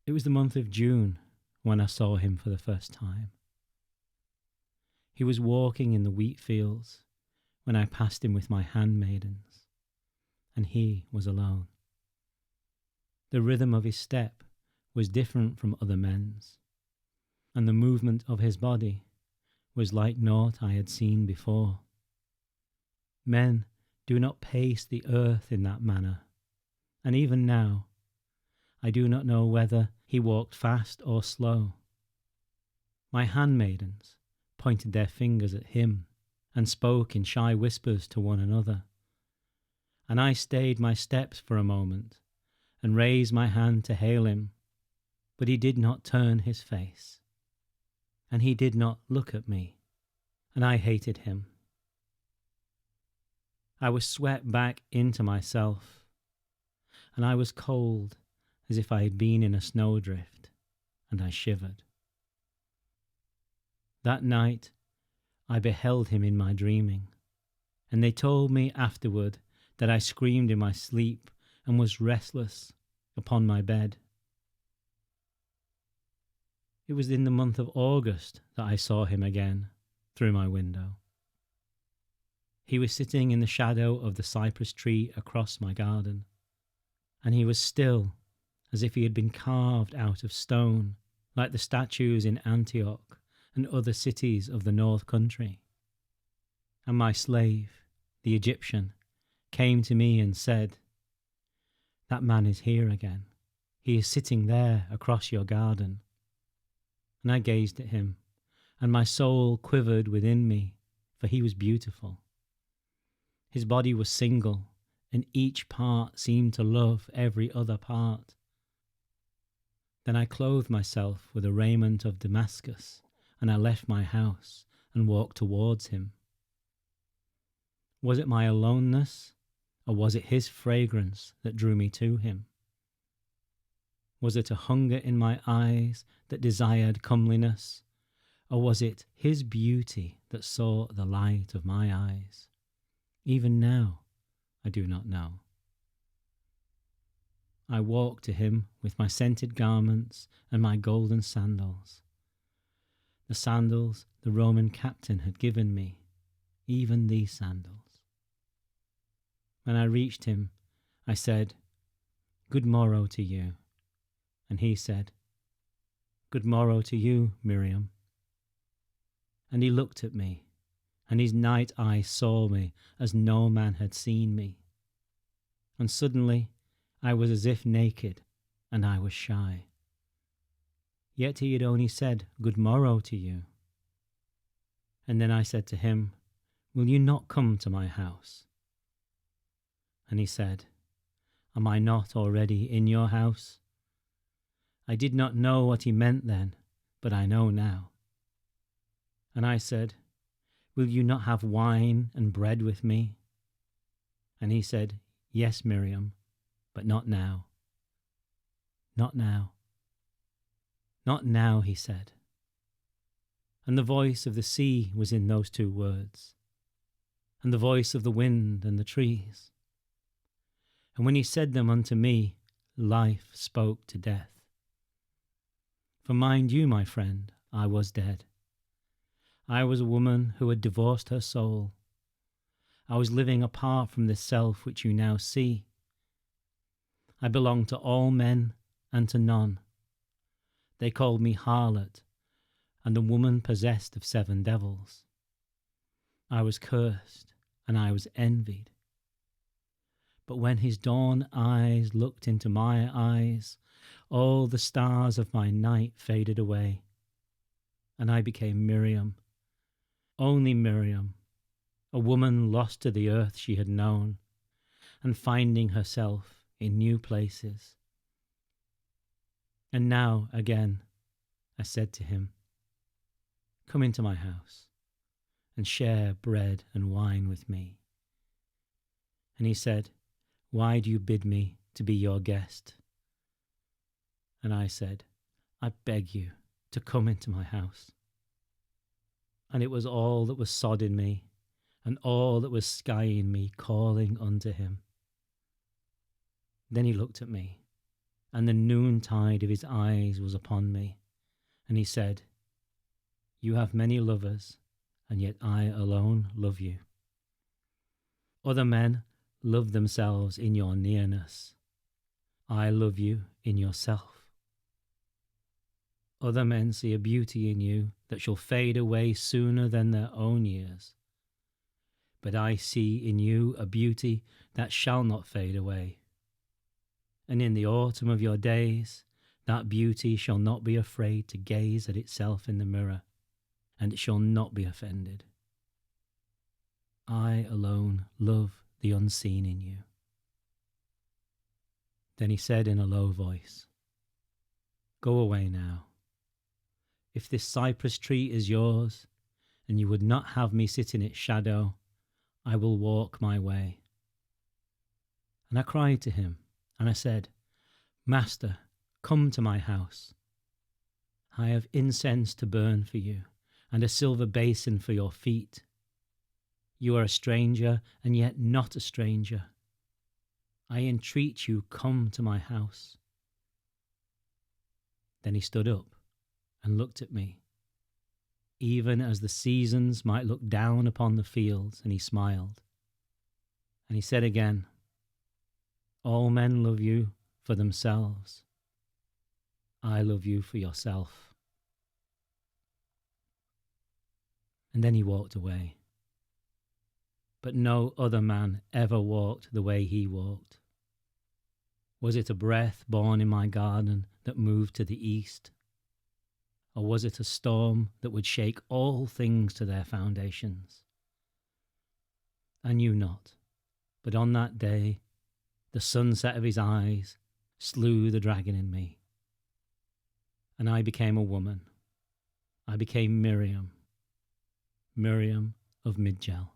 It was the month of June when I saw him for the first time. He was walking in the wheat fields when I passed him with my handmaidens, and he was alone. The rhythm of his step was different from other men's, and the movement of his body was like naught I had seen before. Men do not pace the earth in that manner, and even now I do not know whether he walked fast or slow. My handmaidens pointed their fingers at him and spoke in shy whispers to one another, and I stayed my steps for a moment and raised my hand to hail him, but he did not turn his face, and he did not look at me, and I hated him. I was swept back into myself, and I was cold as if I had been in a snowdrift, and I shivered. That night I beheld him in my dreaming, and they told me afterward that I screamed in my sleep and was restless upon my bed. It was in the month of August that I saw him again through my window. He was sitting in the shadow of the cypress tree across my garden, and he was still as if he had been carved out of stone, like the statues in Antioch and other cities of the North Country. And my slave, the Egyptian, came to me and said, "That man is here again. He is sitting there across your garden." And I gazed at him, and my soul quivered within me, for he was beautiful. His body was single, and each part seemed to love every other part. Then I clothed myself with a raiment of Damascus, and I left my house and walked towards him. Was it my aloneness, or was it his fragrance that drew me to him? Was it a hunger in my eyes that desired comeliness, or was it his beauty that sought the light of my eyes? Even now, I do not know. I walked to him with my scented garments and my golden sandals, the sandals the Roman captain had given me, even these sandals. When I reached him, I said, "Good morrow to you." And he said, "Good morrow to you, Miriam." And he looked at me, and his night eye saw me as no man had seen me. And suddenly I was as if naked, and I was shy. Yet he had only said, "Good morrow to you." And then I said to him, "Will you not come to my house?" And he said, "Am I not already in your house?" I did not know what he meant then, but I know now. And I said, "Will you not have wine and bread with me?" And he said, "Yes, Miriam, but not now." "Not now." "Not now," he said. And the voice of the sea was in those two words, and the voice of the wind and the trees. And when he said them unto me, life spoke to death. For mind you, my friend, I was dead. I was a woman who had divorced her soul. I was living apart from this self which you now see. I belonged to all men and to none. They called me harlot and the woman possessed of 7 devils. I was cursed and I was envied. But when his dawn eyes looked into my eyes, all the stars of my night faded away, and I became Miriam, only Miriam, a woman lost to the earth she had known, and finding herself in new places. And now again I said to him, "Come into my house and share bread and wine with me." And he said, "Why do you bid me to be your guest?" And I said, "I beg you to come into my house." And it was all that was sod in me, and all that was sky in me calling unto him. Then he looked at me, and the noontide of his eyes was upon me. And he said, "You have many lovers, and yet I alone love you. Other men love themselves in your nearness. I love you in yourself. Other men see a beauty in you that shall fade away sooner than their own years. But I see in you a beauty that shall not fade away. And in the autumn of your days, that beauty shall not be afraid to gaze at itself in the mirror, and it shall not be offended. I alone love the unseen in you." Then he said in a low voice, "Go away now. If this cypress tree is yours, and you would not have me sit in its shadow, I will walk my way." And I cried to him, and I said, "Master, come to my house. I have incense to burn for you, and a silver basin for your feet. You are a stranger, and yet not a stranger. I entreat you, come to my house." Then he stood up and looked at me, even as the seasons might look down upon the fields, and he smiled. And he said again, "All men love you for themselves. I love you for yourself." And then he walked away. But no other man ever walked the way he walked. Was it a breath born in my garden that moved to the east? Or was it a storm that would shake all things to their foundations? I knew not, but on that day the sunset of his eyes slew the dragon in me. And I became a woman. I became Miriam, Miriam of Midgel.